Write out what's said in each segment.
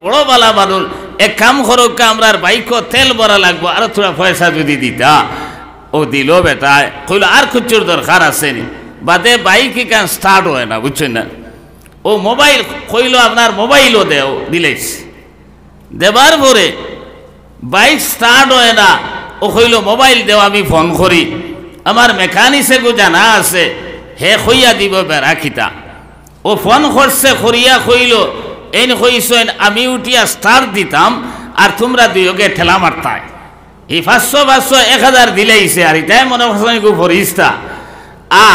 বড় বালা মানুষ এক কাম করুক, আমরার বাইকও তেল ভরা লাগবো, আর থোড়া পয়সা যদি দিতা। ও দিল বেটা, কইল আর খুচুর দরকার আছে নি, বাদে বাইক কেন স্টার্ট হয় না, বুঝছেন না। ও মোবাইল কইল আপনার মোবাইলও দেও, দিলেছ। দেবার পরে বাইক স্টার্ট হয় না, ও কইল মোবাইল দেও, আমি ফোন করি। আমার মেকানিসে গো জানা আছে, হে কইয়া দিব বেড়া খিতা। ও ফোন করছে, করিয়া কইল এন কইছেন আমি উঠিয়া স্টার্ট দিতাম, আর তোমরা দুইকে ঠেলা মারতাই। এই 500 1000 দিলেইছে, আর এটাই মনে করছেন গো ফরিস্তা।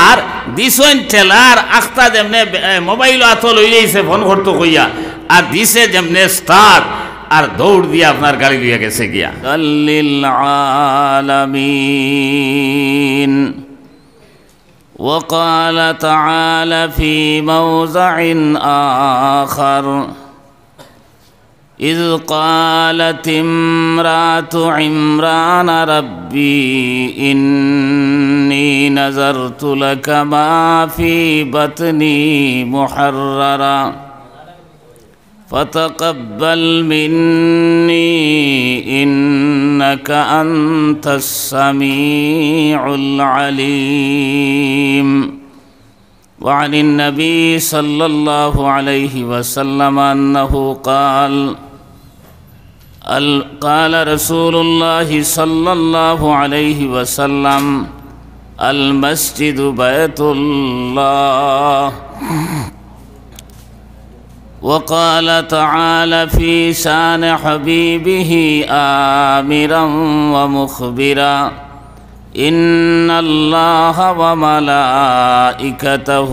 আর দিছেন ঠেলার আখতা যেমনে মোবাইল হাত লইলেইছে ফোন করতো কইয়া, আর দিছে যেমনে স্টার্ট, আর দৌড় দিয়ে আপনার গাড়ি লইয়া গেছে গিয়া। লিল আলামিন। وقال تعالى في موضع آخر إذ قالت امرأة عمران ربي إني نذرت لك ما في بطني محررا فتقبل مني إنك أنت السميع العليم. وعن النبي صلى الله عليه وسلم أنه قال رسول الله صلى الله عليه وسلم المسجد بيت الله. وقال تعالى في شان حبيبه آمرا ومخبرا إن الله وملائكته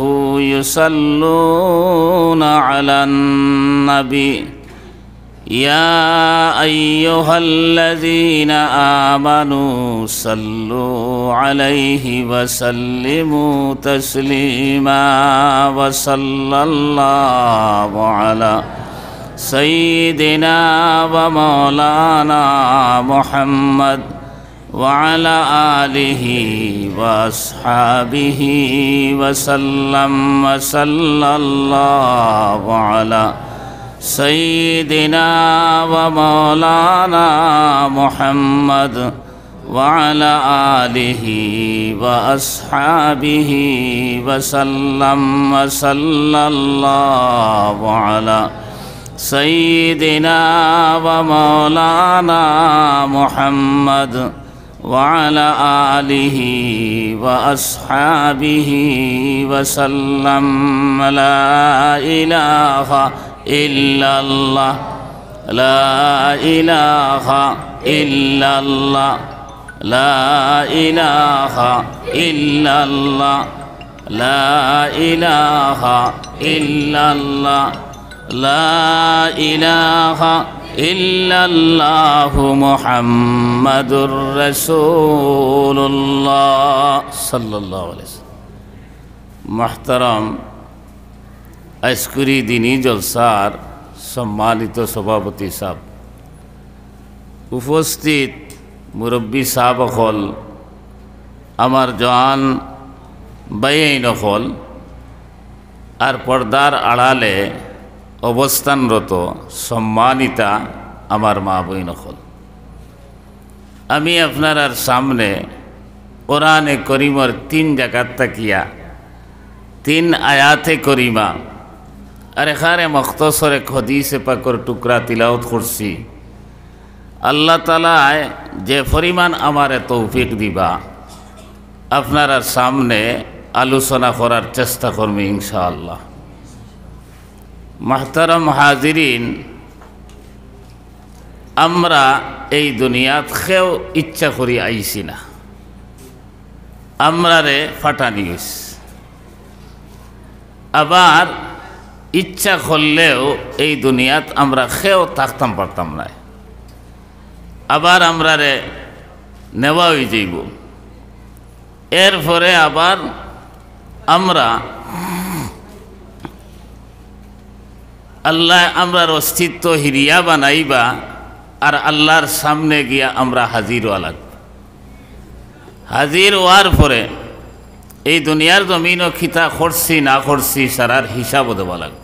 يصلون على النبي يا أيها الذين آمنوا صلوا عليه وسلموا تسليما. وصلى الله على سيدنا ومولانا محمد وعلى آله وأصحابه وسلم. وصلى الله على سيدنا ومولانا محمد وعلى آله وأصحابه وسلم. وصلى الله على سيدنا ومولانا محمد وعلى آله وأصحابه وسلم. لا إله إلا الله لا إله إلا الله لا إله إلا الله لا إله إلا الله لا إله إلا الله محمد رسول الله صلى الله عليه وسلم. محترم আজকুরি দিনী জলসার সম্মানিত সভাপতি সাহেব, উপস্থিত মুরব্বী সাহেব হল, আমার জওয়ান বাইন হল, আর পর্দার আড়ালে অবস্থানরত সম্মানিতা আমার মা বইন হল, আমি আপনার সামনে কোরআনে করিমর 3 জায়গাত তাকিয়া 3 আয়াতে করিমা আর এখানে মখতসর এক হাদিসে পাকর টুকরা তিলাওয়াত করছি। আল্লাহ তাআলা যে পরিমাণ আমারে তৌফিক দিবা, আপনার সামনে আলোচনা করার চেষ্টা করবি ইনশাআল্লাহ। মাহতারাম হাজিরিন, আমরা এই দুনিয়াত কেউ ইচ্ছা করি আইছি না, আমরারে ফাটানি গেছে। আবার ইচ্ছা করলেও এই দুনিয়াত আমরা কেউ থাকতাম পারতাম না, আবার আমরারে নেওয়া হয়ে যাইব। এরপরে আবার আমরা আল্লাহ আমরার অস্তিত্ব হিরিয়া বানাইবা, আর আল্লাহর সামনে গিয়া আমরা হাজির হওয়া লাগবে। হাজির হওয়ার পরে এই দুনিয়ার জমিনও খিতা করছি না করছি সারার হিসাবও দেওয়া লাগবে।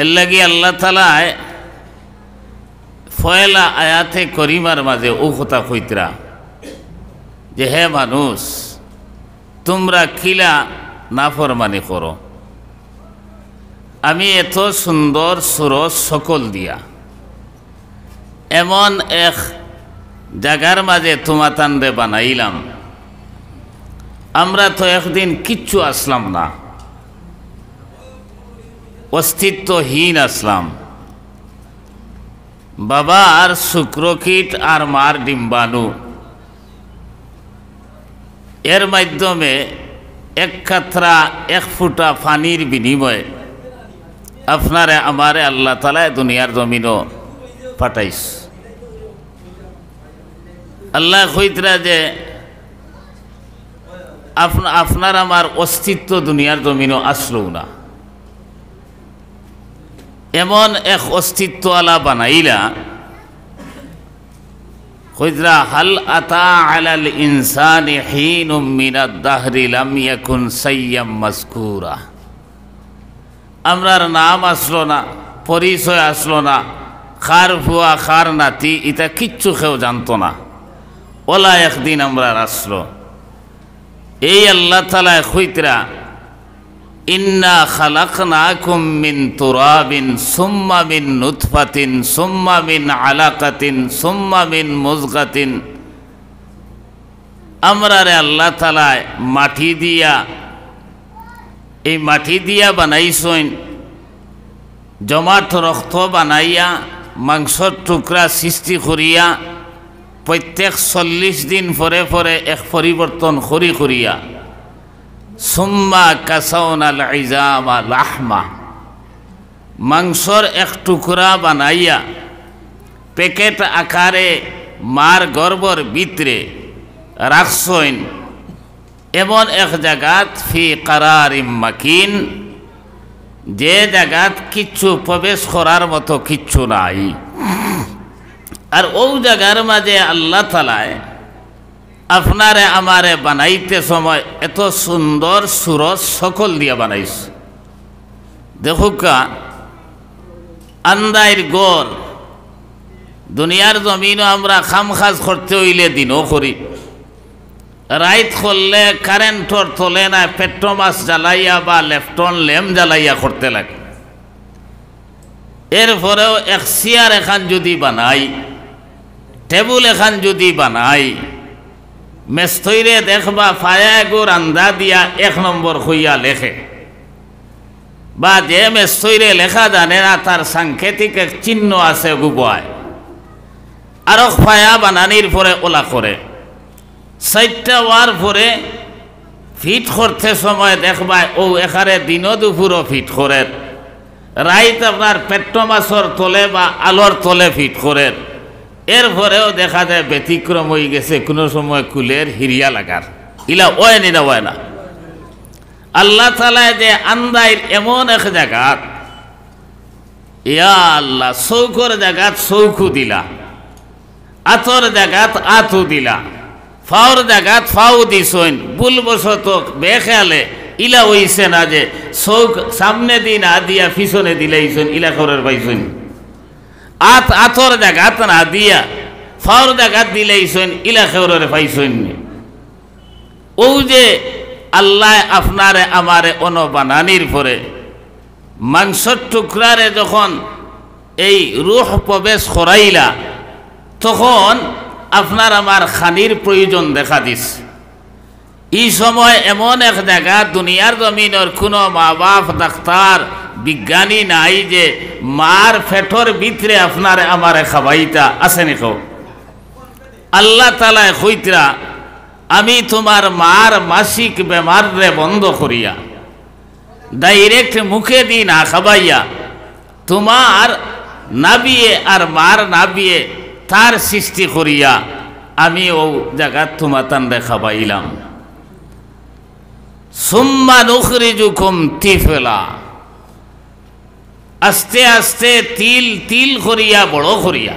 এর লাগি আল্লাহ তাআলায় ফয়লা আয়াতে করিমার মাঝে ও কথা কইতরা যে হে মানুষ তোমরা কিলা নাফরমানি করো, আমি এত সুন্দর সুরজ সকল দিয়া এমন এক জায়গার মাঝে তোমাতানরে বানাইলাম, আমরা তো একদিন কিচ্ছু আসলাম না, অস্তিত্বহীন আসলাম, বাবা আর শুক্রকীট আর মার ডিম্বাণু এর মাধ্যমে এক কাতরা এক ফুটা পানির বিনিময়ে আপনারে আমারে আল্লাহ তাআলা দুনিয়ার জমিনও পাঠাইস। আল্লাহ কইতরা যে আপনার আমার অস্তিত্ব দুনিয়ার জমিনও আসলো না, এমন এক অস্তিত্ব আলা বানাইলা কইতরা হাল আতা আলাল ইনসানি হিনুম মিনাদ দাহরি লাম ইয়াকুন সাইয়্যাম মাযকুরা। আমরার নাম আসলো না, পরিচয় আসলো না, খার ফুয়া খার নাতি এটা কিচ্ছু কেউ জানতো না, ওলা একদিন আমরা আসলো। এই আল্লাহ তাআলা কইতরা ইন্না খালাকনাকুম মিন তুরাবিন সুম্মা মিন নুতফাতিন সুম্মা মিন আলাকাতিন সুম্মা মিন মুযগাতিন, আমরারে আল্লাহ তাআলা মাটি দিয়া এই মাটি দিয়া বানাইছেন, জমাট রক্ত বানাইয়া মাংসর টুকরা সৃষ্টি করিয়া প্রত্যেক 40 দিন পরে পরে এক পরিবর্তন করিয়া সুম্মা কাসাউনাল ইজামা লাহমা, মাংসর এক টুকরা বানাইয়া প্যাকেট আকারে মার গর্ভর ভিতরে রাখছেন এমন এক জায়গাত ফি কারারিম মাকিন, যে জায়গাত কিচ্ছু প্রবেশ করার মতো কিচ্ছু নাই। আর ও জায়গার মাঝে আল্লাহ তাআলায় আপনারে আমারে বানাইতে সময় এত সুন্দর সুরজ সকল দিয়া বানাইছে। দেখুকা আন্দাইর গড় দুনিয়ার জমিনও আমরা খামখাজ করতে হইলে দিনও করি, রাইত করলে কারেন্টর তোলে না, পেট্রোমাস জ্বালাইয়া বা লেফটন ল্যাম্প জ্বালাইয়া করতে লাগে। এরপরেও এক চেয়ার এখান যদি বানাই, টেবুল এখান যদি বানাই, মেস্তইরে দেখবা ফায়া গুড় আন্দা দিয়া 1 নম্বর হইয়া লেখে, বা যে মেস্তইরে লেখা জানে না তার সাংকেতিক এক চিহ্ন আছে গুবায়, আরো ফায়া বানানির পরে ওলা করে 4টা ওয়ার পরে ফিট করতে সময় দেখবা ও এখানে দিন দুপুরও ফিট করে, রাইত আপনার পেট্রোমাসর তলে বা আলোর তলে ফিট করে। এরপরেও দেখা যায় ব্যতিক্রম হয়ে গেছে কোনো সময় কুলের হিরিয়া লাগার, ইলা ওয় নি না ওয় না। আল্লাহ তাআলা যে আন্দাইর এমন এক জায়গাত, ইয়া আল্লাহ চৌকর জায়গাত চৌকু দিলা, আতর জায়গাত আতু দিলা, ফাওর জায়গাত ফাও দিছইন, ভুলবশত বেখেয়ালে ইলা হইছে না যে চৌক সামনে দি না দিয়া পিছনে দিলাইছেন, ইলা করার পাইছেন। আতর জায়গাত না দিয়া ফাওর জায়গাত দিলাইছেন, ইলা খেউরে পাইছেন। ও যে আল্লাহ আপনারে আমারে বানানির পরে মাংসর টুকরারে যখন এই রূহ প্রবেশ করাইলা, তখন আপনার আমার খানির প্রয়োজন দেখা দিস। এই সময় এমন এক জায়গা দুনিয়ার জমিনের কোনো মা বাপ ডাক্তার বিজ্ঞানী নাই যে মার ফেটর ভিতরে আপনার আমারে খাবাইতা আসেনি কেউ। আল্লাহ তাআলা কইতরা আমি তোমার মার মাসিক বেমারে বন্ধ করিয়া ডাইরেক্ট মুখে দি না খাবাইয়া তোমার নাবিয়ে আর মার নাবিয়ে তার সৃষ্টি করিয়া আমি ও জায়গা তোমার তান্ডে খাবাইলাম। সুম্মা নুখরিজুকুম তিফলা, আস্তে আস্তে তিল তিল করিয়া বড় করিয়া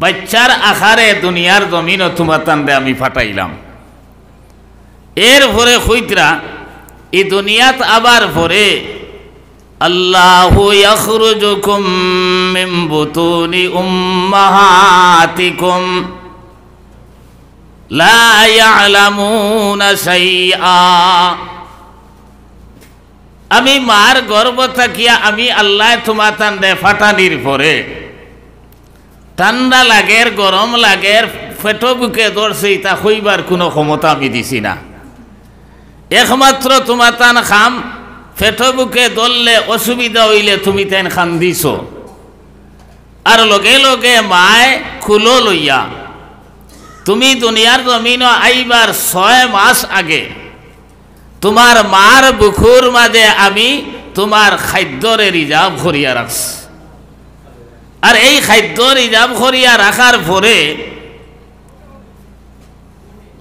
বাচ্চার আকারে দুনিয়ার জমিন তোমার তান্ডে আমি ফাটাইলাম। এর পরে কইতরা এই দুনিয়াত আবার পরে আল্লাহু ইয়াখরুজুকুম মিন বুতুনি উম্মাহাতিকুম লা ইয়ালামুনা শাইআ। আমি মার গর্ভ থাকিয়া আমি আল্লাহ তোমাতান দে ফাটানির পরে ঠান্ডা লাগের গরম লাগের পেটো বুকে ধরছে তা হইবার কোনো ক্ষমতা আমি দিছি না। একমাত্র তোমাতান খাম পেটো বুকে ধরলে অসুবিধা হইলে তুমি তেন খান দিছ। আর লগে লগে মায় খুলো লইয়া তুমি দুনিয়ার জমিন আইবার 6 মাস আগে তোমার মার বুকুর মাঝে আমি তোমার খাদ্যরে রিজার্ভ করিয়া রাখছি। আর এই খাদ্য রিজার্ভ করিয়া রাখার পরে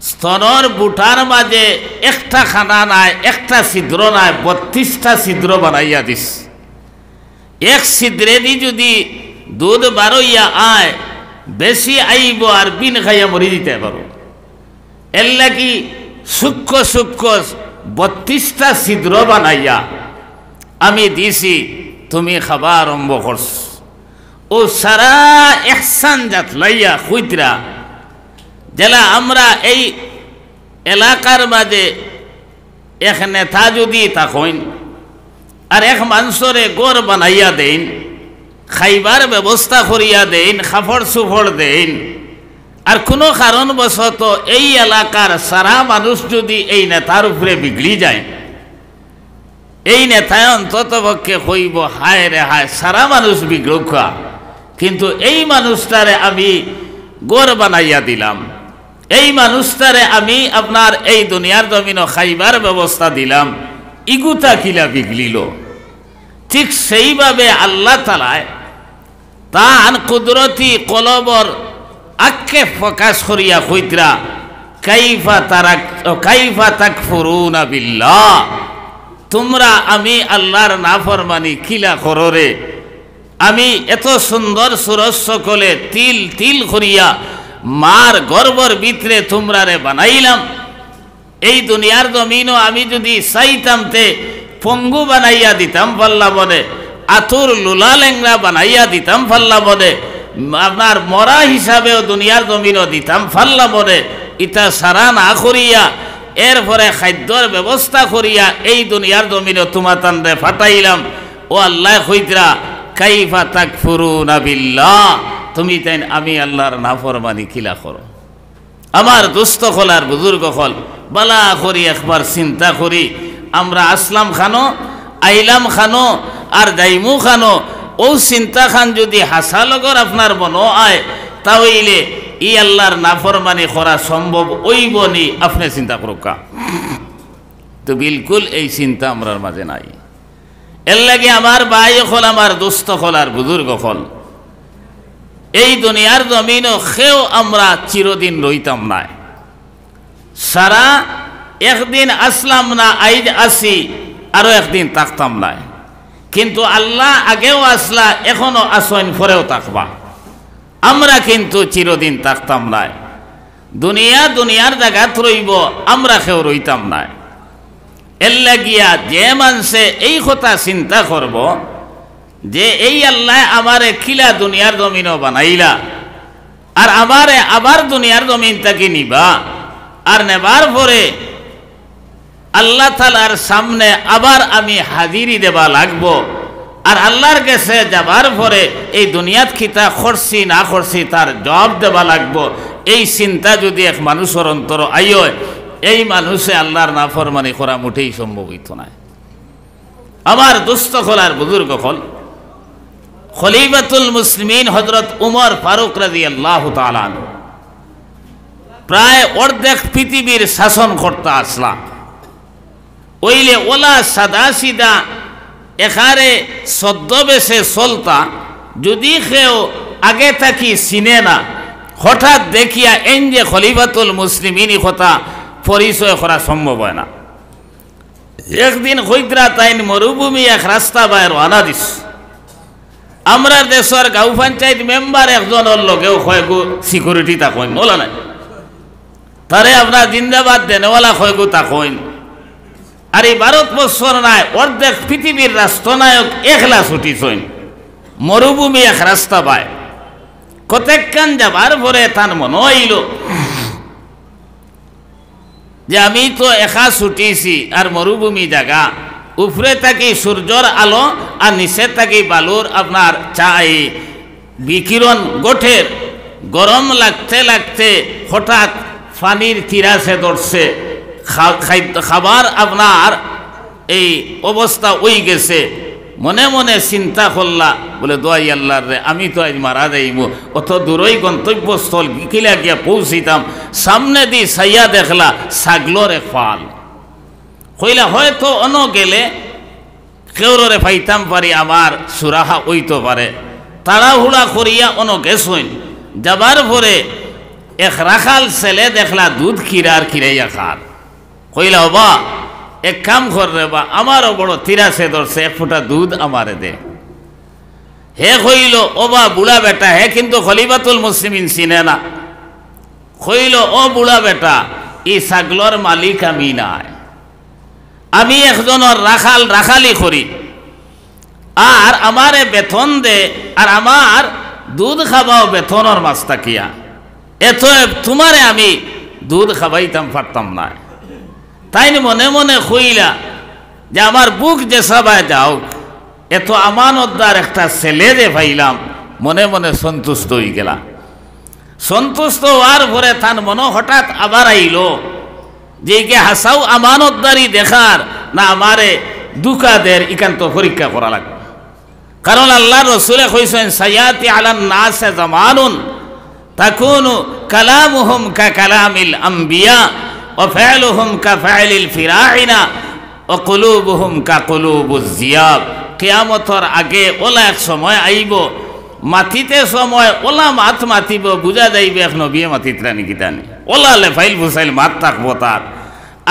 স্তনর বুটার মাঝে একটা খানা নাই, একটা ছিদ্র নাই, 32টা ছিদ্র বানাইয়া দিস। এক ছিদ্রে দি যদি দুধ বারইয়া আয় বেশি আইব আর বিন খাইয়া মরি দিতে পারো। এর লাগি সূক্ষ্ম সূক্ষ্ম 32টা ছিদ্র বানাইয়া আমি দিছি, তুমি খাবার আরম্ভ করছ। ও সারা এহসান জাত লাইয়া খুঁতরা জেলা আমরা এই এলাকার মাঝে এক নেতা যদি থাকেন আর এক মানুষরে গড় বানাইয়া দেন, খাইবার ব্যবস্থা করিয়া দেন, খাফড় সুফড় দেন, আর কোনো কারণবশত এই এলাকার সারা মানুষ যদি এই নেতার উপরে বিগড়ি যায়, এই নেতায় অন্তত পক্ষে কইব হায় রে হায় সারা মানুষ বিগ্রহ, কিন্তু এই মানুষটারে আমি গড় বানাইয়া দিলাম, এই মানুষটারে আমি আপনার এই দুনিয়ার জমিন খাইবার ব্যবস্থা দিলাম, ইগুতা কিলা বিগলিল। ঠিক সেইভাবে আল্লাহ তাআলা তান কুদরতি কলবর আকে প্রকাশ করিয়া কইতরা কাইফা তাকফুরুনা বিল্লাহ, তোমরা আমি আল্লাহর নাফরমানি কিলা কররে। আমি এত সুন্দর সুরজ সকলে তিল তিল করিয়া মার গর্বর ভিতরে তোমরারে বানাইলাম। এই দুনিয়ার জমিনও আমি যদি চাইতামতে পঙ্গু বানাইয়া দিতাম পাল্লা বলে, আতুর লুলা লেংরা বানাইয়া দিতাম পাল্লা বলে, আপনার মরা হিসাবেও দুনিয়ার জমিনও দিতাম পাল্লা বলে, ইটা সারা না করিয়া এরপরে খাদ্যর ব্যবস্থা করিয়া এই দুনিয়ার জমিনও তোমাতানরে ফাটাইলাম। ও আল্লাহ কইতরা কাইফা তাকফুরুনা বিল্লাহ, তুমি তাই আমি আল্লাহর নাফরমানি কিলা করো। আমার দুস্থ হল আর বুজুর্গ হল বালা করি একবার চিন্তা করি, আমরা আসলাম খানো আইলাম খানো আর যাইমু খানো, ও চিন্তা খান যদি হাসালগর আপনার মন আয় তাহলে ই আল্লাহর নাফরমানি করা সম্ভব ওইবনি, আপনি চিন্তা করুকা। তো বিলকুল এই চিন্তা আমরার মাঝে নাই। এর লাগে আমার ভাই হল আমার দুস্থ হল আর বুজুর্গ হল, এই দুনিয়ার জমিনও খেও আমরা চিরদিন রইতাম না। সারা একদিন আসলাম না, আইজ আসি আরো একদিন থাকতাম না, কিন্তু আল্লাহ আগেও আসলা এখনো আসেন পরেও থাকবা। আমরা কিন্তু চিরদিন থাকতাম না। দুনিয়ার জায়গাত রইব, আমরা কেউ রইতাম না। এর লাগিয়া যে মানুষে এই কথা চিন্তা করব যে এই আল্লাহ আমারে কিলা দুনিয়ার জমিনও বানাইলা আর আমারে আবার দুনিয়ার জমিন তাকে নিবা, আর নেবার পরে আল্লাহ তাআলার সামনে আবার আমি হাজিরি দেবা লাগবো, আর আল্লাহর কাছে যাবার পরে এই দুনিয়াত খিতা করছি না করছি তার জবাব দেবা লাগবো। এই চিন্তা যদি এক মানুষের অন্তর আইয়, এই মানুষে আল্লাহর নাফরমানি করা মোটেই সম্ভব হইত না। আমার দুস্থ খোলার বুজুর্গ হল খলিফাতুল মুসলিমিন হযরত উমর ফারুক রাদিয়াল্লাহু তাআলা আনহু প্রায় অর্ধেক পৃথিবীর শাসন করতে আসলা। ওইলে ওলা সাদা সিদা এখানে ছদ্মবেশে চলতা, যদি কেউ আগে থাকি চিনে না, হঠাৎ দেখিয়া এন যে খলিফাতুল মুসলিমিন কথা পরিচয় করা সম্ভব হয় না। একদিন হইতরা তাইন মরুভূমি এক রাস্তা বায় রানা দিস। আমরা দেশের গাঁও পঞ্চায়েত মেম্বার একজনের লগেও কয়েকু সিকিউরিটি তাকইন বলা নাই, তারে আপনার জিন্দাবাদ দেনেওয়ালা কয়েকু তাকইন। আর এই ভারতবর্ষর নাই অর্ধেক পৃথিবীর রাষ্ট্রনায়ক একলা ছুটিছেন, মরুভূমি এক রাস্তা পায়, কতক্ষণ যাবার পরে তার মনে হইল যে আমি তো একা ছুটিছি আর মরুভূমি জায়গা, উপরে থাকি সূর্যর আলো আর নিচে থাকি বালুর আপনার চাই বিকিরণ গোঠের, গরম লাগতে লাগতে হঠাৎ পানির তিরাসে ধরছে, খাবার আপনার এই অবস্থা ওই গেছে। মনে মনে চিন্তা করলা, বলে দোয়াই আল্লাহর রে, আমি তো আজ মারা যাইব, অত দূরই গন্তব্যস্থল কিলা গিয়া পৌঁছিতাম, সামনে দি সাইয়া দেখলা ছাগলর এক ফাল, কইলা হয়তো অন গেলে কেউরে পাইতাম পারি, আমার সুরাহা ওইতে পারে। তাড়াহুড়া করিয়া অন গেছইন, যাবার পরে এক রাখাল ছেলে দেখলা দুধ খিরার খিরাইয়া খার, কইলা বাবা এক কাম কর রে বা, আমারও বড় তিরাসে ধরছে, এক ফোঁটা দুধ আমারে দে। হে কইল ওবা বুড়া বেটা, হে কিন্তু খলিফাতুল মুসলিমিন চিনে না। কইল ও বুড়া বেটা, এই ছাগলর মালিক আমি নাই, আমি একজনের রাখাল, রাখালি করি, আর আমারে বেতন দে, আর আমার দুধ খাবাও বেতনের মাছ তাকিয়া, এত তোমারে আমি দুধ খাবাইতাম পারতাম না। তাই মনে মনে কইলা যে আমার বুক যে সবাই যাও, এত আমানতদার একটা ছেলে যে পাইলাম, মনে মনে সন্তুষ্ট হয়ে গেলা। সন্তুষ্ট হওয়ার পরে তার মনে হঠাৎ আবার আইল যে কে হাসাও আমানতদারি দেখার না আমারে দুকাদের, ইকান্ত পরীক্ষা করা লাগবে। কারণ আল্লাহ রসুলে কইছেন সায়াতি আলান নাসে জামানুন তাকুনু কালামুহুম কা কালামিল আম্বিয়া ওয়া ফা'লুহুম কা ফা'লিল ফিরাইনা ওয়া কুলুবুহুম কা কুলুবুজ জিয়াব। কিয়ামতের আগে ওলা এক সময় আইব, মাটিতে সময় ওলা মাত মাতিব, বুঝা যাইবে এখন বিয়ে মাতিতরা নাকি জানি, ওলা লেফাইল ফুসাইল মাত থাকবো তার,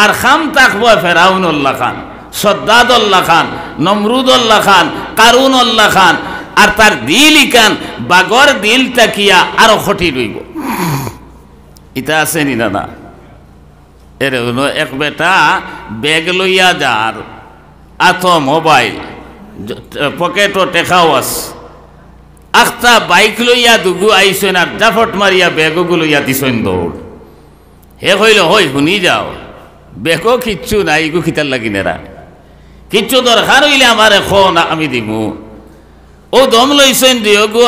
আর খাম থাকবো ফেরাউনুল্লাহ খান, সদ্দাদুল্লাহ খান, নমরুদুল্লাহ খান, কারুনুল্লাহ খান, আর তার দিল ইকান বাগর দিল তাকিয়া আরো খটি রইব। ইটা আছে নি দাদা? এর এক বেটা ব্যাগ লইয়া যার, আত মোবাইল পকেটও টেকাও আছে, আখটা বাইক লইয়া দুগু আইসেন আর জাফট মারিয়া ব্যাগগু লইয়া দিছেন দৌড়। হে কইল হই শুনি যাও, বেগও কিচ্ছু নাই, ইগু খিতার লাগি নেরা, কিচ্ছু দরকার হইলে আমার এখন আমি দিব। ও দম লইছেন দিও গু,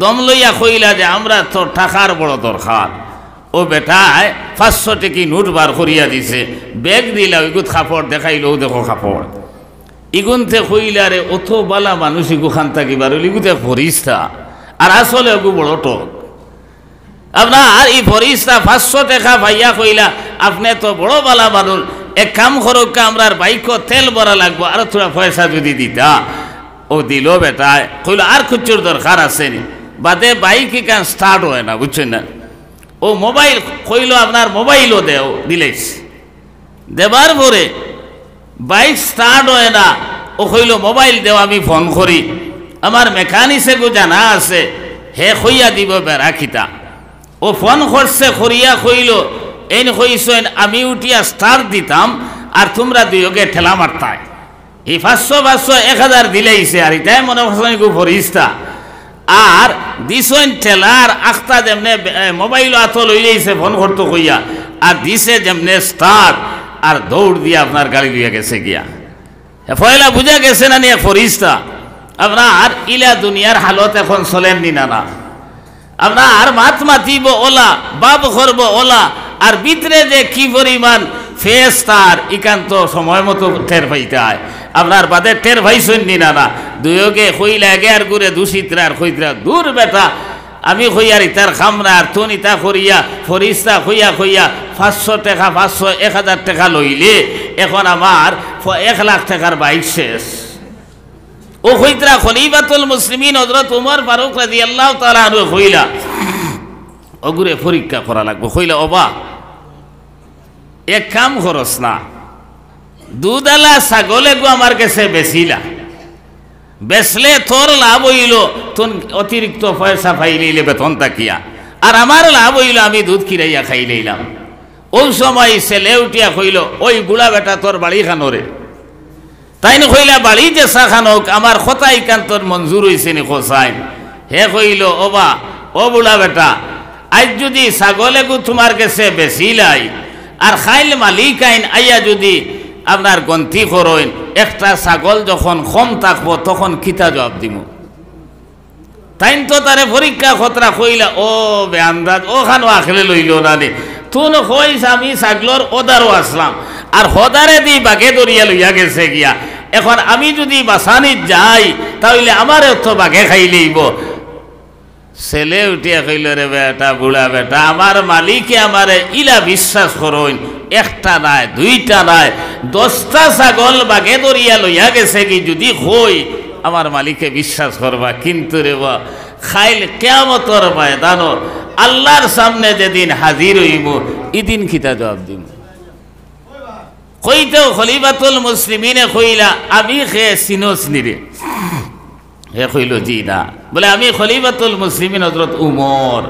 দম লইয়া কইলা যে আমরা তো টাকার বড় দরকার। ও বেটায় 500 টাকি নোট বার করিয়া দিছে, ব্যাগ দিলা, ওইগুত কাপড় দেখাইল, দেখো কাপড়, ইগুনতে কইলা রে অত বালা মানুষ ইগু খান থাকিবার ইগুতে ফরিস্তা, আর আসলে ওগু বড় টক। আপনার এই ফরিস্তা 500 টাকা ভাইয়া কইলা আপনি তো বড় বালা মানুষ, এক কাম করুক, আমরা বাইক তেল ভরা লাগবো, আর থোড়া পয়সা যদি দিতা। ও দিল বেটায়, কইল আর খুচুর দরকার আছে নি, বাদে বাইক কেন স্টার্ট হয় না, বুঝছেন না। ও মোবাইল কইল আপনার মোবাইলও দেও, দিলেস, দেবার পরে বাইক স্টার্ট হয় না। ও কইল মোবাইল দেও, আমি ফোন করি, আমার মেকানিসে গো জানা আছে, হে কইয়া দিব বেড়া খিতা। ও ফোন করছে, করিয়া কইল এই কইছেন আমি উঠিয়া স্টার্ট দিতাম আর তোমরা দুইকে ঠেলা মারতাই, এই 500 1000 দিলেইছে, আর এটাই মনে করছেন গো ফরিস্তা, আর দিছেন ঠেলার আখতা যেমনে মোবাইল হাত লইলেইছে ফোন করতো কইয়া, আর দিছে যেমনে স্টার্ট, আর দৌড় দিয়ে আপনার গাড়ি লইয়া গেছে গিয়া। পয়লা বুঝা গেছে না নিয়ে ফরিস্তা আপনার ইলা দুনিয়ার হালত এখন চলেননি না না। আপনার মাত মাতিব ওলা, বাপ করব ওলা, আর ভিতরে যে কি পরিমাণ ফেস তার ইকান্ত সময় মতো টের পাইতে হয়। আপনার বাদে টের পাইছেন নি না না, দুয়োকে কইলা আগে আর ঘুরে দূষিতরা আর কইতরা দূর বেটা, আমি কইয়ার ইতার খামরা আর তুন ইতা করিয়া ফরিস্তা কইয়া কইয়া 500 টাকা 500 1000 টাকা লইলে এখন আমার 1 লাখ টাকার বাইক শেষ। ও কইতরা খলিফাতুল মুসলিমিন হযরত উমর ফারুক রাদিয়াল্লাহু তাআলা আনহু কইলা ওগুরে পরীক্ষা করা লাগবে। কইলা ওবা এক কাম করস না, দুধালা ছাগলে গো আমার কাছে বেচিলা, বেচলে তোর লাভ হইল, তোর অতিরিক্ত পয়সা পাইলে বেতন তাকিয়া, আর আমার লাভ হইল আমি দুধ কিরাইয়া খাই লইলাম। ওই সময় ছেলে উঠিয়া কইল ওই বুড়া বেটা তোর বাড়ি খানোরে তাই না কইলা বাড়ি যে সাখানোক আমার খোতাই কান্তর মঞ্জুর হয়েছে নি খোসাইন। হে কইল ওবা ও বুড়া বেটা, আজ যদি ছাগলে গু তোমার কাছে বেশি লাই আর খাইল মালিক আইন আইয়া যদি আপনার গন্তি করইন, একটা ছাগল যখন কম থাকবো তখন কিতা জবাব দিব? তাইন তো তারে পরীক্ষা খতরা কইলা ও বেআন্দাজ ওখানো আখলে লইল না রে, তুন কইস আমি ছাগলর ওদারও আসলাম আর হদারে দি বাগে দরিয়া লইয়া গেছে গিয়া, এখন আমি যদি বাসানিত যাই তাহলে আমারও তো বাগে খাইলেইব। ছেলে উঠিয়া কইল রে বেটা বুড়া বেটা, আমার মালিকে আমারে ইলা বিশ্বাস করইন, একটা নাই দুইটা নাই 10টা ছাগল বাগে দরিয়া লইয়া গেছে কি যদি কই আমার মালিকে বিশ্বাস করবা, কিন্তু রে বা খাইল কিয়ামতের ময়দান আল্লাহর সামনে যেদিন হাজির হইব এদিন কিতা জবাব দিব? কইতেও খলিফাতুল মুসলিমিনে কইলা আমি খেয়ে চিনোস নিরে? হে কইল জি না। বলে আমি খলিফাতুল মুসলিমিন হযরত উমর।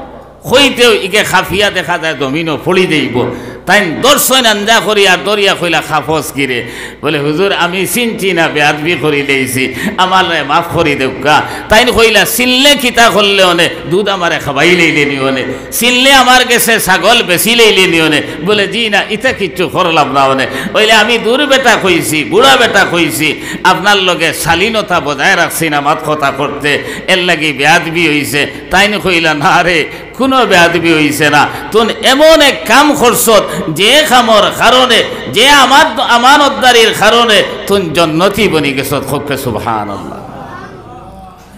কইতেও ইকে খাফিয়া দেখা যায় জমিনও ফড়ি দেইব, তাই দর্শন আঞ্জা করি আর দরিয়া কইলা খাফস কিরে? বলে হুজুর আমি চিনছি না, বেয়াদবি করি লেইছি, আমার মাফ করি দেউকা। তাই কইলা চিনলে কিতা করলে অনে দুধ আমারে খাবাই লইলে নি অনে, চিনলে আমার কাছে ছাগল বেশি লইলে নি অনে? বলে জি না, ইটা কিচ্ছু করলাম না অনে। বলে আমি দূর বেটা কইছি, বুড়া বেটা কইছি, আপনার লগে শালীনতা বজায় রাখছি না মাত কথা করতে, এর লাগি বেয়াদবি হইছে। তাই কইলা না রে কোনো বেয়াদবি হইছে না, তুন এমন এক কাম করছত যে কামর কারণে যে আমার আমানতদারির কারণে তুন জান্নাতি বনি গেছত। খুবকে সুবহানাল্লাহ।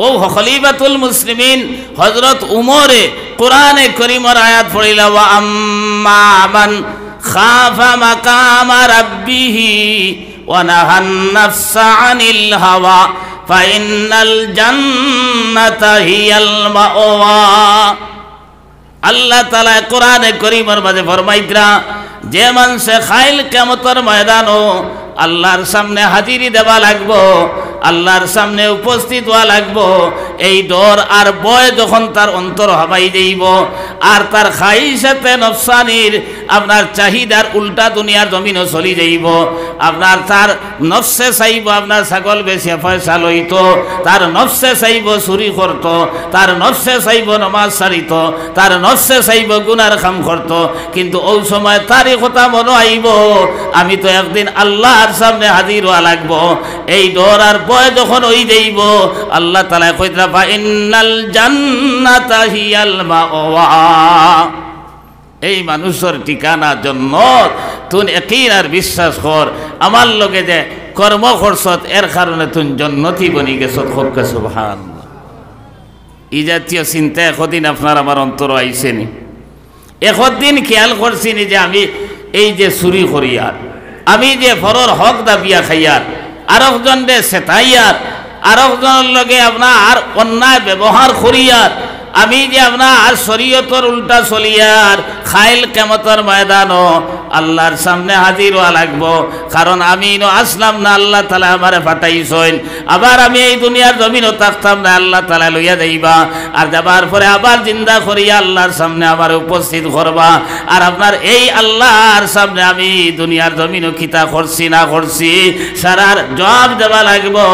ও খলিফাতুল মুসলিমিন হযরত উমরে কোরআনে কারীমের আয়াত পড়িলা ওয়া আম্মা মান খাফা মাকামা রাব্বিহি ওয়া নাহান নাফসা আনিল হাওয়া ফাইনাল জান্নাতা হিয়াল মাওয়া। আল্লাহ তাআলা কোরআনে কারীমের মাঝে ফরমাইতরা যে মানুষে খাইল কিয়ামতের ময়দানও আল্লাহর সামনে হাজিরি দেওয়া লাগবো, আল্লাহর সামনে উপস্থিত হওয়া লাগবো, এই ডর আর ভয় যখন তার অন্তর হাবাই দেইব আর তার খাইশাতে নফসানির আপনার চাহিদার উল্টা দুনিয়ার জমিনও চলি যাইব। আপনার তার নফসে চাইব আপনার ছাগল বেশি পয়সা লইত, তার নফসে চাইব চুরি করত, তার নফসে চাইব নমাজ ছাড়িত, তার নফসে চাইব গুনার কাম করত, কিন্তু ওই সময় তারই কথা মনে আইব আমি তো একদিন আল্লাহর সামনে হাজির হওয়া লাগবো। এই ডর আর ভয় যখন ওই দেইব আল্লাহ তাআলা কইতরা ফা ইন্নাল জান্নাতা হিয়াল মাওয়া, এই মানুষের ঠিকানা জান্নাত। তুই ইয়াকিন আর বিশ্বাস কর আমার লগে যে কর্ম করছত এর কারণে তুই জান্নাতি বনি গেছত। খুবকে সুবহানাল্লাহ। এই জাতীয় চিন্তা একদিন আপনার আমার অন্তর আইসেনি? একদিন খেয়াল করছিনি যে আমি এই যে চুরি করিয়ার, আমি যে ফরর হক দাবিয়া খাইয়ার, আরেকজন দে সেতাইয়ার, আরেকজনের লগে আপনার অন্যায় ব্যবহার করিয়ার, আমি যে আপনার শরীয়তর উল্টা চলিয়ার খাইল কিয়ামতের ময়দানও আল্লাহর সামনে হাজির হওয়া লাগবো। কারণ আমি আসলাম না, আল্লাহ তাআলা আমারে পাঠাইছেন। আবার আমি এই দুনিয়ার জমিনও থাকতাম না, আল্লাহ তাআলা লইয়া যাইবা আর যাবার পরে আবার জিন্দা করিয়া আল্লাহর সামনে আবার উপস্থিত করবা। আর আপনার এই আল্লাহর সামনে আমি দুনিয়ার জমিনও কিতা করছি না করছি সারার জবাব দেওয়া লাগবো।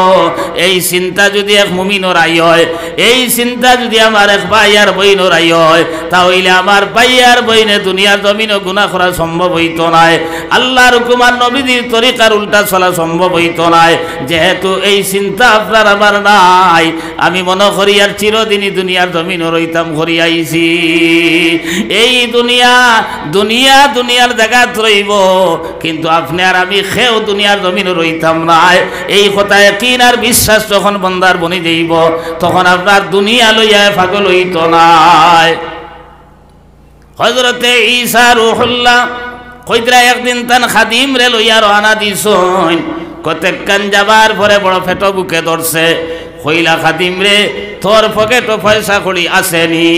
এই চিন্তা যদি এক মুমিনের আই হয়, এই চিন্তা যদি আমার এক ভাই আর বইনের আই হয়, তাহলে আমার ভাই আর বইনে দুনিয়ার জমিনও গুনাহ করা সম্ভব হইতো নাই, আল্লাহর হুকুম আর নবীর তরিকার উল্টা চলা সম্ভব হইতো নাই। যেহেতু এই চিন্তা আপনার আমার নাই, আমি মনে করি আর চিরদিনই দুনিয়ার জমিনও রইতাম করি আইছি। এই দুনিয়ার জায়গাত রইব, কিন্তু আপনি আর আমি খেয়েও দুনিয়ার জমিনও রইতাম নাই। এই কথা ইয়াকিন আর বিশ্বাস যখন বন্দার বনি যাইব তখন আপনার দুনিয়া লইয়া পাগল হইতো নাই। হযরতে ঈসা রূহুল্লাহ কইতরা একদিন তান খাদিম রে লইয়া রওনা দিছন। কতক্ষণ যাবার পরে বড় ফেটো বুকে ধরছে, কইলা খাদিম রে তোর পকেটও পয়সা কড়ি আসেনি?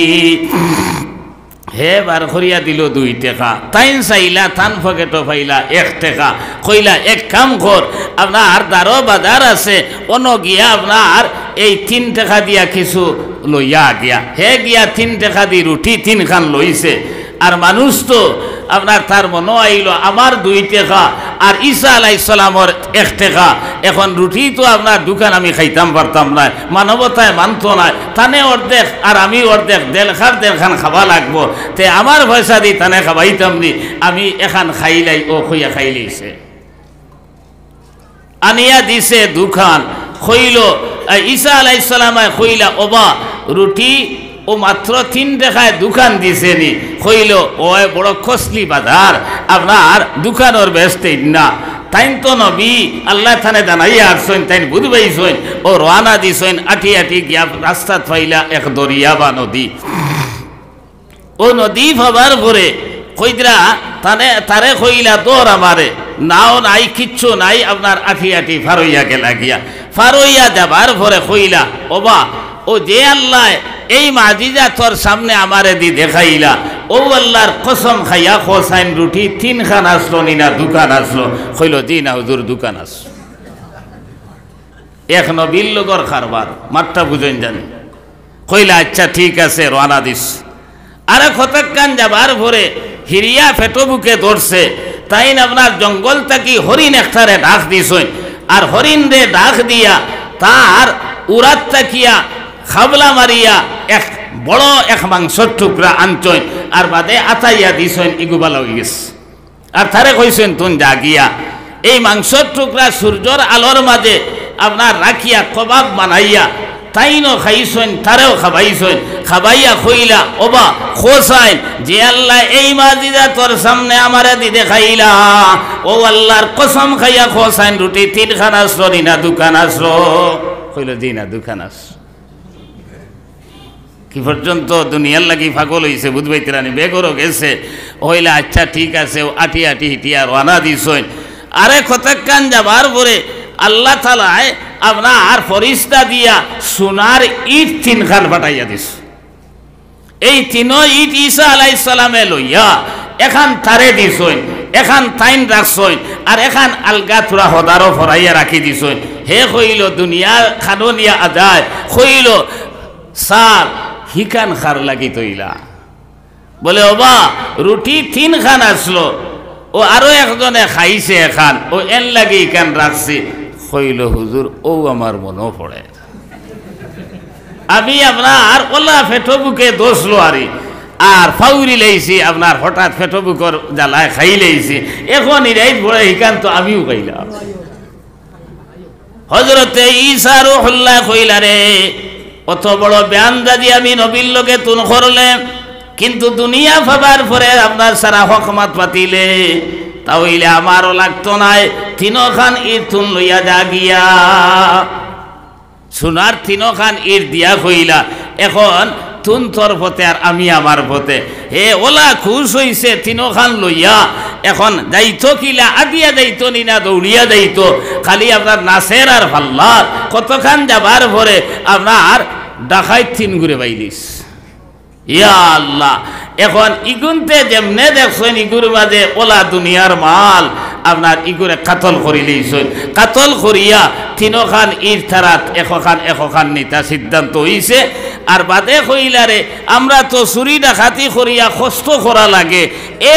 হে বার করিয়া দিল 2 টাকা। তাইন চাইলা তান পকেটও পাইলা 1 টাকা। কইলা এক কাম কর, আপনার দারো বাজার আছে অন গিয়া আপনার এই 3 টাকা দিয়া কিছু লইয়া গিয়া। হে গিয়া 3 টাকা দি রুটি 3 খান লইছে। আর মানুষ তো আপনার তার মনে আইল আমার 2 টাকা আর ঈসা আলাইহিস সালামের 1 টাকা, এখন রুটি তো আপনার দোকান আমি খাইতাম পারতাম না, মানবতায় মানত না, তানে অর্ধেক আর আমি অর্ধেক দেড়খান খাওয়া লাগবো, তে আমার পয়সা দি তানে খাবাইতাম নি, আমি এখান খাইলাই ও খুইয়া খাইলেইছে আনিয়া দিছে দোকান খইল। ঈসা আলাইহিস সালামে কইলা ওবা রুটি ও মাত্র 3 টাকায় দোকান দিছে নি, কইল ও বড় কসলি বাজার আপনার দোকানের বেচতেই না। তাইন তো নবী আল্লাহ থানে জানাইয়া আসছেন, তাইন বুঝবাইছেন ও রওনা দিছেন আটি আটি গিয়া রাস্তা পাইলা এক দরিয়া বা নদী। ও নদী ভাবার পরে কইদরা তারে কইলা তোর আমারে নাও নাই কিচ্ছু নাই, আপনার আঠি আঠি ফারইয়া গেলা গিয়া ফারইয়া যাবার পরে কইলা ওবা ও যে আল্লাহ এই মাজিজা তোর সামনে আমারে দি দেখাইলা, ও আল্লাহর কসম খাইয়া খোসাইন রুটি 3 খান আসলো নি না দোকান আসলো? কইল জি না হুজুর দোকান আসলো। এক নবীর লগর খারবার মাত্রা বুঝেন জানি। কইলা আচ্ছা ঠিক আছে রওনা দিস। আরে কতক্ষণ যাবার পরে হিরিয়া ফেটো বুকে ধরছে, তাই আপনার জঙ্গল থেকে হরিণ একটারে ডাক দিছেন, আর হরিণ রে ডাক দিয়া তার উড়াত তাকিয়া খাবলা মারিয়া এক বড় এক মাংসর টুকরা আনছেন, আর বাদে আতাইয়া দিছেন ইগুবালা হয়ে গেছে। আর তারে কইছেন তুন জাগিয়া এই মাংসর টুকরা সূর্যর আলোর মাঝে আপনার রাখিয়া কবাব বানাইয়া তাইনও খাইছেন, তারেও খাবাইছেন, খাবাইয়া কইলা ওবা খোসাইন যে আল্লাহ এই মাজিজা তোর সামনে আমারে দি দেখাইলা, ও আল্লাহর কসম খাইয়া খোসাইন রুটি 3 খান আসলো নি না দোকান আসলো? কইল জি না দোকান আস। কি পর্যন্ত দুনিয়ার লাগি পাগল হইছে বুঝবাইতেরানি বেগরও গেছে। হইলা আচ্ছা ঠিক আছে আটি আটি হিটিয়া রওনা দিছেন। আরে কতক্ষণ যাবার পরে আল্লাহ তাআলায় আপনার ফরিস্তা দিয়া সোনার ইট 3 খান পাঠাইয়া দিস। এই 3 ইট ঈসা আলাইহিস সালামে লইয়া এখান তারে দিছেন, এখান তাইন রাখছেন, আর এখান আলগা থোড়া হদারও ফরাইয়া রাখি দিছেন। হে কইল দুনিয়া খাননিয়া আদায় কইল স্যার হিকান খার লাগি তৈলা। বলে ওবা রুটি 3 খান আসলো, ও আরো একজনে খাইছে এখান, ও এন লাগি ইকান রাখছি। কইল হুজুর ও আমার মনেও পড়ে, আমি আপনার ওলা ফেটো বুকে দোষলো আর ফাউরি লাইছি, আপনার হঠাৎ ফেটো বুকর জ্বালায় খাই লাইছি, এখন ইরাইত পড়ে হিকান তো আমিও খাইলাম। হযরতে ঈসা রূহুল্লাহ কইলা রে অত বড় বেয়ানদাজি আমি নবীর লোকে তুন করলে, কিন্তু দুনিয়া পাবার পরে আপনার সারা হকমত পাতিলে তাহলে আমারও লাগতো নাই। 3 খান ইট তুন লইয়া যা গিয়া সোনার 3 খান ইট দিয়া কইলা এখন তুন তোর পথে আর আমি আমার পথে। হে ওলা খুশ হইছে 3 খান লইয়া, এখন যাইতো কিলা আদিয়া যাইতো নি না দৌড়িয়া যাইতো, খালি আপনার নাসের আর ফাল্লার কতখান যাবার পরে আপনার ডাকাই 3 ঘুরে বাইলিস। ইয়া আল্লাহ, এখন ইগুনতে যেমনে দেখছেন ইগুর মাঝে ওলা দুনিয়ার মাল আপনার ইগুরে কাতল করিলেইছেন, কাতল করিয়া 3 খান ইট থারাত 1 খান নিতা সিদ্ধান্ত হইছে। আর বাদে কইলারে আমরা তো চুরি ডাকাতি করিয়া কষ্ট করা লাগে,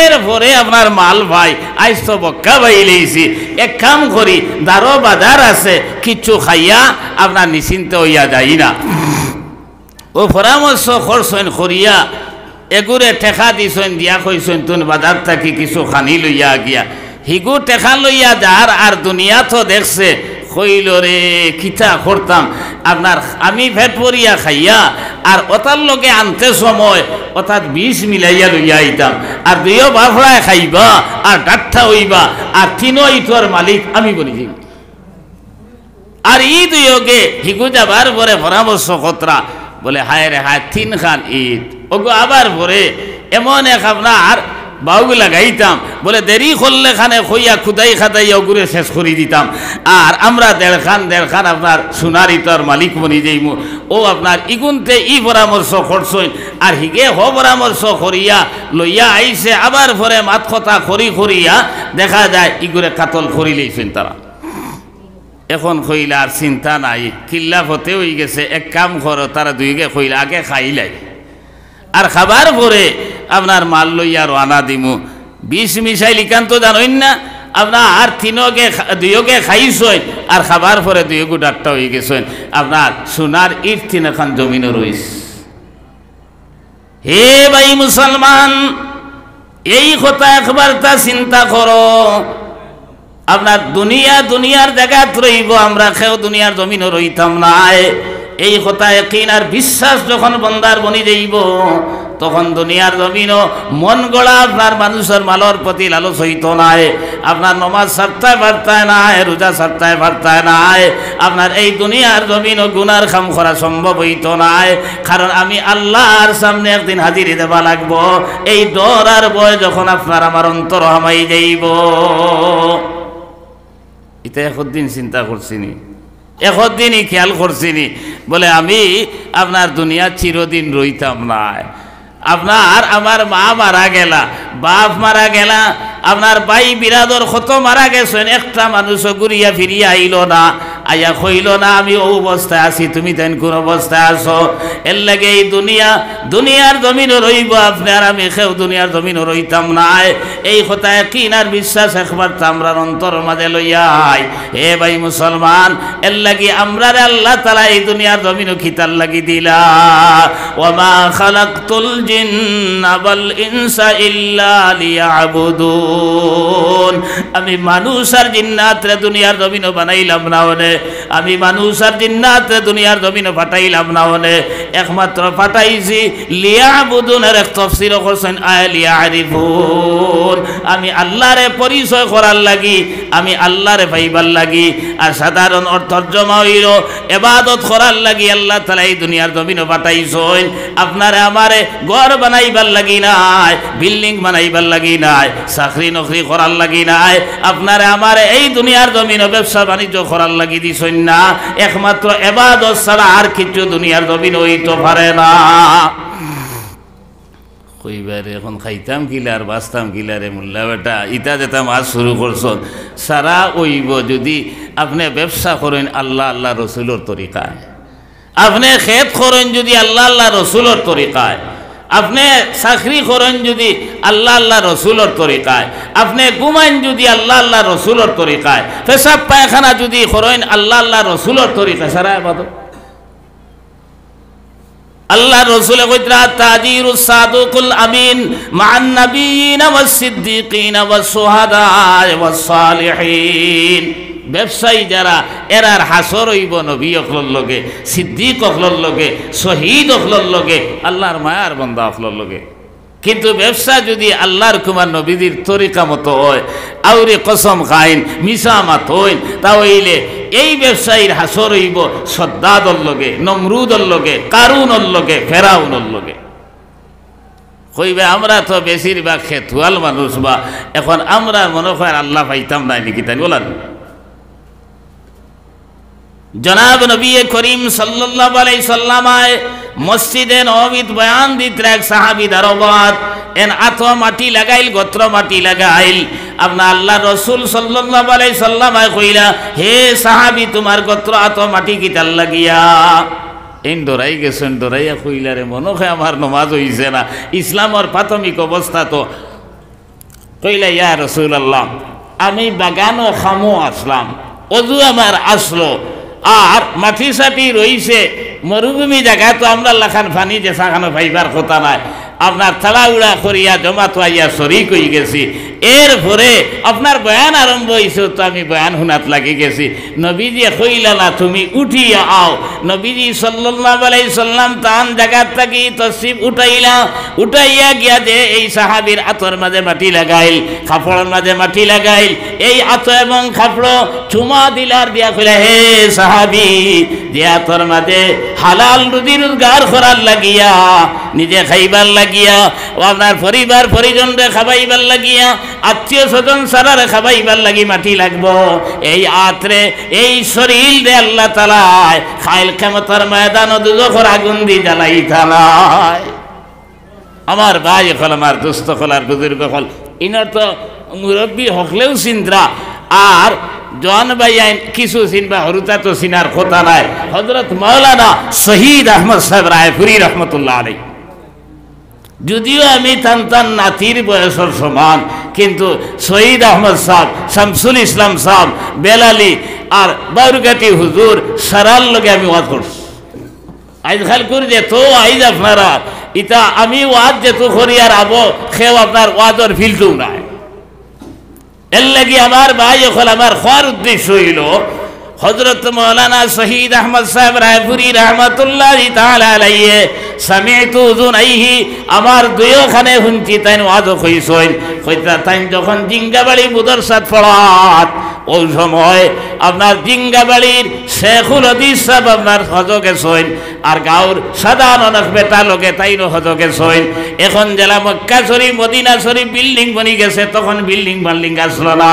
এরপরে আপনার মাল ভাই আইস তো বক্কা বাইলেইছি, এক কাম করি দারো বাজার আছে কিচ্ছু খাইয়া আপনার নিশ্চিন্ত হইয়া যাই না। ও পরামর্শ করছেন করিয়া এগুরে টেকা দিছেন, দিয়া কইছেন তুন বাজার থাকি কিছু খানি লইয়া গিয়া। হিগু টেকা লইয়া যার আর দুনিয়া তো দেখছে, কইল রে কিতা করতাম আপনার আমি ভেট পরিয়া খাইয়া আর ওটার লগে আনতে সময় অর্থাৎ 20 মিলাইয়া লইয়া আইতাম, আর 2 বাফড়ায় খাইবা আর ডাঠা হইবা, আর 3 ইটর মালিক আমি বলি যাই। আর ই দুয়োগে হিগু যাবার পরে পরামর্শ কতরা বলে হায় রে হায় 3 খান ইট ওগো আবার পরে এমন এক আপনার বাউগ লাগাইতাম, বলে দেরি করলে খানে খইয়া খুদাই খাদাইয়া ওগুরে শেষ করে দিতাম, আর আমরা 1.5 খান আপনার সোনার ইটার মালিক বনি যাইমু। ও আপনার ইগুনতে ই পরামর্শ করছেন, আর হিগে হ পরামর্শ করিয়া লইয়া আইছে। আবার পরে মাত কথা করিয়া দেখা যায় ইগুরে কাতল করি লইছেন তারা। এখন কইলা আর চিন্তা নাই, কিল্লা হতে হয়ে গেছে, এক কাম করো তারা 2গে কইলা আগে খাইলাই, আর খাবার পরে আপনার মাল লইয়া রওনা দিমু। বিষ মিশাইল ইকান তো জানোই না আপনার আর দুইকে খাইছেন আর খাবার পরে দুইগু ডাক্তার হয়ে গেছেন আপনার সোনার ইট তিন এখন জমিনও রয়েছে। হে ভাই মুসলমান, এই কথা একবার তা চিন্তা করো। আপনার দুনিয়ার জায়গাত রইব, আমরা খেয়েও দুনিয়ার জমিনও রইতাম না। এই কথা ইয়াকিন আর বিশ্বাস যখন বন্দার বনি যাইব, তখন দুনিয়ার জমিনও মন গড়া আপনার মানুষের মালর প্রতি লালচ হইত নাই। আপনার নমাজ সারতায় পারতায় নাই, রোজা সারতায় পারতায় নাই। আপনার এই দুনিয়ার জমিনও গুনার কাম করা সম্ভব হইত নাই। কারণ আমি আল্লাহর সামনে একদিন হাজিরি দেবা লাগবো। এই ডর আর ভয় যখন আপনার আমার অন্তর হামাই যাইব, এটা একদিন চিন্তা করছিনি, একদিনই খেয়াল করছিনি বলে আমি আপনার দুনিয়া চিরদিন রইতাম না। আপনার আমার মা মারা গেলা, বাপ মারা গেলা, আপনার ভাই বিরাদর কত মারা গেছেন, একটা মানুষও ঘুরিয়া ফিরিয়া আইল না, আইয়া কইল না আমি ও অবস্থায় আছি, তুমি তেন কোন অবস্থায় আছো। এর লাগে এই দুনিয়ার জমিনও রইব আপনার, আমি খেও দুনিয়ার জমিনও রইতাম না। এই কথা ইয়াকিন আর বিশ্বাস একবার আমরার অন্তর মাঝে লইয়াই। হে ভাই মুসলমান, এর লাগি আমরারে আল্লাহ তাআলা এই দুনিয়ার জমিনও খিতার লাগি দিলা, ওয়া মা খালাকতুল জিন্না ওয়াল ইনসা ইল্লা লিয়াবুদুন। আমি মানুষ আর জিন্নাতরে দুনিয়ার জমিনও বানাইলাম না ওনে, আমি মানুষ আর জিন্নাতরে দুনিয়ার জমিনও পাঠাইলাম না ওনে, একমাত্র পাঠাইছি লিয়াবুদুন। এর এক তাফসীর করছেন লিয়ারিফুন, আমি আল্লাহরে পরিচয় করার লাগি, আমি আল্লাহরে পাইবার লাগি। আর সাধারণ তর্জমা হইল ইবাদত করার লাগি আল্লাহ তাআলা এই দুনিয়ার জমিনও পাঠাইছেন। আপনারে আমারে ঘর বানাইবার লাগি নাই, বিল্ডিং বানাইবার লাগি নাই, চাকরি নকরি করার লাগি নাই, আপনারে আমারে এই দুনিয়ার জমিনও ব্যবসা বাণিজ্য করার লাগি দিছেন না। একমাত্র ইবাদত ছাড়া আর কিছু দুনিয়ার জমিন হইতে পারে না। কইবারে এখন খাইতাম কিলা আর বাঁচতাম কিলা রে মোল্লা বেটা, ইটা যেটা মাছ শুরু করছেন সারা ওইব যদি আপনি ব্যবসা করেন আল্লাহ আল্লাহ রসুলোর তরিকায়, আপনি খেত করেন যদি আল্লাহ আল্লাহ রসুলোর তরিকায়, আপনি চাকরি করেন যদি আল্লাহ আল্লাহ রসুলোর তরিকায়, আপনি ঘুমাইন যদি আল্লাহ আল্লাহ রসুলোর তরিকায়, পেশাব পায়খানা যদি করেন আল্লাহ আল্লাহ রসুলোর তরিকায়, সারা ইবাদত। আল্লাহ রসুল কইতরা তাজিরুস সাদুকুল আমিন মান নাবিয়িন ওয়াস সিদ্দিকিন ওয়াস শুহাদা ওয়াস সালিহিন। ব্যবসায়ী যারা এরার হাসর হইব নবী অখলর লগে, সিদ্দিক অখলর লগে, শহীদ অখলর লগে, আল্লাহর মায়ার বান্দা অখলর লগে। কিন্তু ব্যবসা যদি আল্লাহর কুমার নবীদের তরিকা মতো হয়, আউরে কসম খাইন মিশা মাত হইন, তাহলে এই ব্যবসায়ীর হাসর হইব সদ্দাদর লগে, নমরুদর লগে, কারুনর লগে, ফেরাউনর লগে। কইবে আমরা তো বেশিরভাগ খেতুয়াল মানুষ, বা এখন আমরা মনে হয় আল্লাহ পাইতাম নাই নাকি, তাই বলেন। জনাব নবী করিম সাল্লাল্লাহু আলাইহি সাল্লাম মসজিদে নববীত বয়ান দিত এক সাহাবী দারবাত এন আতো মাটি লাগাইল, গোত্র মাটি লাগাইল। আপনার আল্লাহ রসুল সাল্লাল্লাহু আলাইহি সাল্লাম কইলা, হে সাহাবী তোমার গোত্র আতো মাটি কিতাল লাগিয়া? এন ডরাই গেছেন, ডরাইয়া কইলা রে মনে হয় আমার নমাজ হইছে না, ইসলামের প্রাথমিক অবস্থা তো। কইলা ইয়া রাসূলুল্লাহ, আমি বাগানও খামো আসলাম, অজু আমার আসলো, আর মাটি সাটি রইছে, মরুভূমি জায়গা তো আমরা লাখান ফানি যে সাখানো ভাইবার কথা নাই, আপনার তাড়াহুড়া করিয়া জমা তো আইয়া শরিক হয়ে গেছি। এরপরে আপনার বয়ান আরম্ভ হয়েছে, তো আমি বয়ান শুনাত লাগি গেছি। নবীজি কইলা না তুমি উঠিয়া আও। নবীজি সাল্লাল্লাহু আলাইহি সাল্লাম তান জায়গার থাকি তসরিফ উঠাইয়া গিয়া যে এই সাহাবীর আতর মাঝে মাটি লাগাইল, কাপড়ের মাঝে মাটি লাগাইল। এই আত এবং কাপড় চুমা দিলার দিয়া কইলা, হে সাহাবী, যে আতর মাঝে হালাল রুজি রোজগার করার লাগিয়া, নিজে খাইবার লাগিয়া, ও আপনার পরিবার পরিজনরে খাবাইবার লাগিয়া, আত্মীয় স্বজন সারারে খাবাইবার লাগি মাটি লাগবো। এই আত্রে এই শরীর দে আল্লাহ তাআলা খাইল কিয়ামতের ময়দান দুজখের আগুন দি জ্বালাই থালায়। আমার ভাই হল, আমার দোস্ত হল, আর বুজুর্গ হল, ইনার তো মুরব্বী হকলেও চিন্তা, আর জন ভাই আইন কিছু চিনবা হরুতা তো চিনার কথা নাই। হযরত মাওলানা শহীদ আহমদ সাহেব রায়পুরি রহমতুল্লাহ আলাইহি যদিও আমি তান নাতির বয়সের সমান, কিন্তু শহীদ আহমদ সাহেব, শামসুল ইসলাম সাহেব, বেলালি আর বাউরগাটি হুজুর সারার লগে আমি ওয়াজ করছি। আইজ খাল করে যেত আইজ আপনারা ইটা আমি ওয়াজ যেত করি আর আবো খেও আপনার ওয়াজর ফিলটু নাই। এর লাগি আমার ভাই এখন আমার খাওয়ার উদ্দেশ্য হইল হযরত মাওলানা শহীদ আহমদ সাহেব রায়পুরি রহমাতুল্লাহ তাআলা আলাইহি সামি'তু যুনাইহি আমার দুইখানে শুনছি তাই ওয়াজ কইছেন। কইতা তাই যখন জিঙ্গাবাড়ি মুদরসাত পড়াত ওই সময় আপনার জিঙ্গাবাড়ির শেখুল হাদিস সাহেব আপনার হজকে সইন আর গাঁর সাধারণ অনেক বেটা লোকে তাইনও হজকে সইন। এখন জেলা মক্কা শরীফ মদিনা শরীফ বিল্ডিং বনি গেছে, তখন বিল্ডিং বাল্ডিং আসলো না।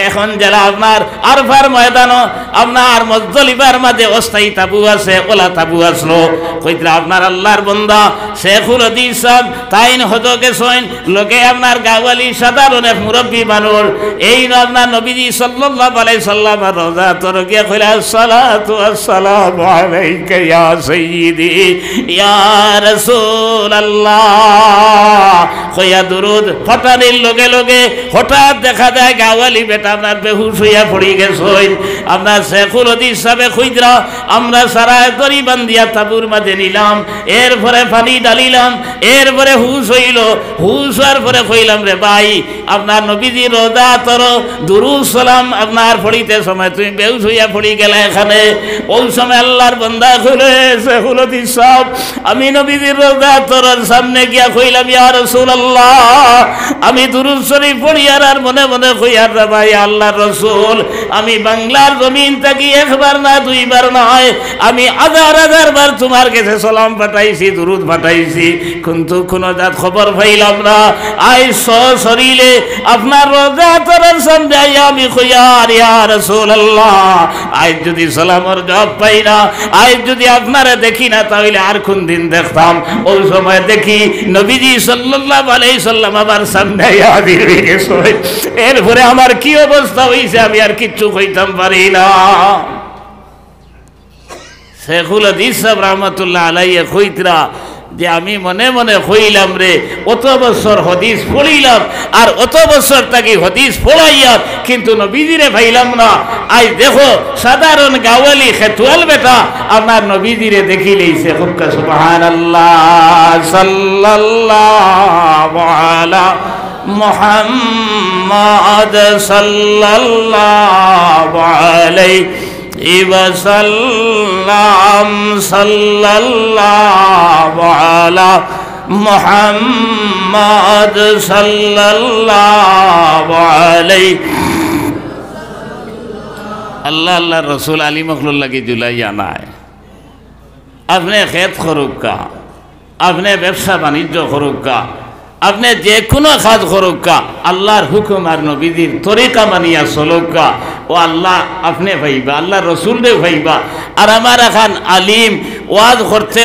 এখন জেলা আপনার আরফার ময়দানও আপনার মুজদলিফার মাঝে অস্থায়ী তাবু আছে, ওলা তাবু আসলো। কইতরা আপনার আল্লাহর বান্দা শেখুল হাদিস সাহেব তাইন হজকে সইন লোকে আপনার গাওয়ালি সাধারণ এক মুরব্বী মানুষ এই আপনার নবীজি সাল্লাল্লাহু আলাইহি সাল্লাম রোজা তোর গিয়া কইলা আসসালাতু আসসালামু আলাইকা ইয়া সাইয়্যিদি ইয়া রাসূলুল্লাহ কইয়া দুরুদ ফটানির লগে লগে হঠাৎ দেখা যায় গাওয়ালি বেটা আপনার বেহুশ হইয়া পড়ি গেছেন। আপনার শেখুল হাদিস সাহেব কইরা আমরা সারা দড়ি বান্ধিয়া তাবুর মাঝে নিলাম, এরপরে পানি ডালিলাম, এরপরে হুশ হইল। হুশ হওয়ার পরে কইলাম রে ভাই আপনার নবীজি রোজা তোর দুরুদ সালাম আপনার পড়িতে সময় তুমি বেহুশ হইয়া পড়ি গেলে এখানে। ওই সময় আল্লাহর বান্দা কইলে শেখুল হাদিস সাহেব আমি নবীজির রোজা তোর সামনে গিয়া কইলাম ইয়া রাসূলুল্লাহ আমি দুরুদ শরীফ পড়ি আর মনে মনে কই আর রে ভাই আল্লাহর রাসূল আমি বাংলার জমিন থেকে একবার না দুইবার নয় আমি হাজার হাজার বার তোমার কাছে সালাম পাঠাইছি, দুরুদ পাঠাইছি, কিন্তু কোনো জাত খবর পাইলাম না। আই শরীরে আপনার রোজা তোর সামনে আমি কইয়ার ইয়া রাসূলুল্লাহ আজ যদি সালামের জবাব পাই না, আজ যদি আপনারা দেখি না তাহলে আর কোন দিন দেখতাম। ওই সময় দেখি নবীজি সাল্লাল্লাহু আলাইহি সাল্লাম আমার সামনে হাজির হয়ে গেছে। এরপরে আমার কি অবস্থা হইছে আমি আর কিচ্ছু কইতাম পারি না। শেখুল হাদিস সাহেব রহমাতুল্লাহ আলাইহি কইতরা যে আমি মনে মনে কইলাম রে অত বছর হাদিস পড়িলাম আর অত বছর তাকে হাদিস পড়াইয়া কিন্তু নবীজিরে পাইলাম না। আজ দেখো সাধারণ গাওয়ালি খেতুয়াল বেটা আপনার নবীজিরে দেখি লইছে। খুব সুবহানাল্লাহ সাল্লাল্লাহু আলা মুহাম্মাদ সাল্লাল্লাহু আলাইহি ওয়াসাল্লাম সাল্লাল্লাহু আলা মুহাম্মাদ সাল্লাল্লাহু আলাইহি। আল্লাহ আল্লাহ রসুল আলী মখলুল্লাহ কি জুলাইয়া নাই। আপনি খেত খরুকা, আপনি ব্যবসা বাণিজ্য খরুকা, আপনি যে কোনো কাজ করুকা আল্লাহর হুকুম আর নবীজির তরিকা মানিয়া চলুকা ও আল্লাহ আপনি ভাইবা, আল্লাহ রসুল রে ভাইবা। আর আমার এখন আলিম ওয়াজ করতে